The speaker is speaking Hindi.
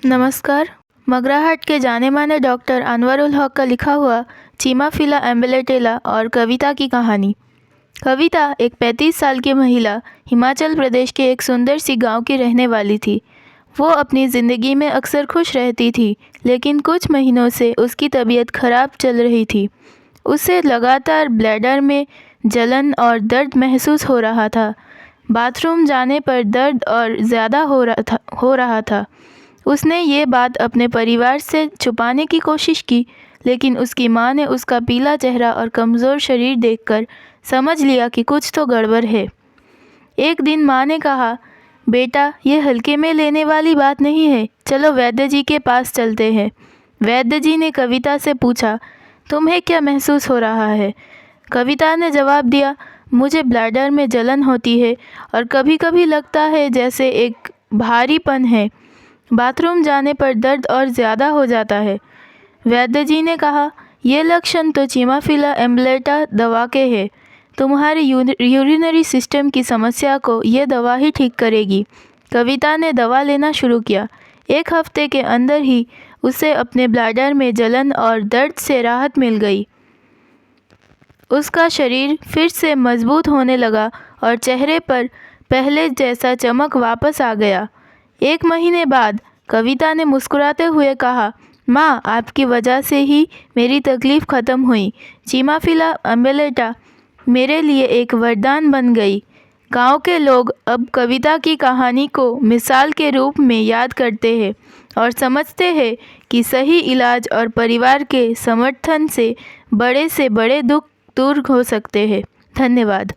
नमस्कार। मगराहट के जाने माने डॉक्टर अनवर उल हक का लिखा हुआ चिमाफिला एम्बेलेटेला और कविता की कहानी। कविता एक 35 साल की महिला हिमाचल प्रदेश के एक सुंदर सी गांव की रहने वाली थी। वो अपनी ज़िंदगी में अक्सर खुश रहती थी, लेकिन कुछ महीनों से उसकी तबीयत खराब चल रही थी। उसे लगातार ब्लैडर में जलन और दर्द महसूस हो रहा था। बाथरूम जाने पर दर्द और ज़्यादा हो रहा था। उसने ये बात अपने परिवार से छुपाने की कोशिश की, लेकिन उसकी माँ ने उसका पीला चेहरा और कमज़ोर शरीर देखकर समझ लिया कि कुछ तो गड़बड़ है। एक दिन माँ ने कहा, बेटा, ये हल्के में लेने वाली बात नहीं है, चलो वैद्य जी के पास चलते हैं। वैद्य जी ने कविता से पूछा, तुम्हें क्या महसूस हो रहा है? कविता ने जवाब दिया, मुझे ब्लैडर में जलन होती है और कभी कभी लगता है जैसे एक भारीपन है। बाथरूम जाने पर दर्द और ज़्यादा हो जाता है। वैद्य जी ने कहा, ये लक्षण तो चिमाफिला एम्बलेटा दवा के हैं। तुम्हारे यूरिनरी सिस्टम की समस्या को ये दवा ही ठीक करेगी। कविता ने दवा लेना शुरू किया। एक हफ्ते के अंदर ही उसे अपने ब्लैडर में जलन और दर्द से राहत मिल गई। उसका शरीर फिर से मजबूत होने लगा और चेहरे पर पहले जैसा चमक वापस आ गया। 1 महीने बाद कविता ने मुस्कुराते हुए कहा, माँ, आपकी वजह से ही मेरी तकलीफ़ ख़त्म हुई। चिमाफिला एम्बेलेटा मेरे लिए एक वरदान बन गई। गांव के लोग अब कविता की कहानी को मिसाल के रूप में याद करते हैं और समझते हैं कि सही इलाज और परिवार के समर्थन से बड़े दुख दूर हो सकते हैं। धन्यवाद।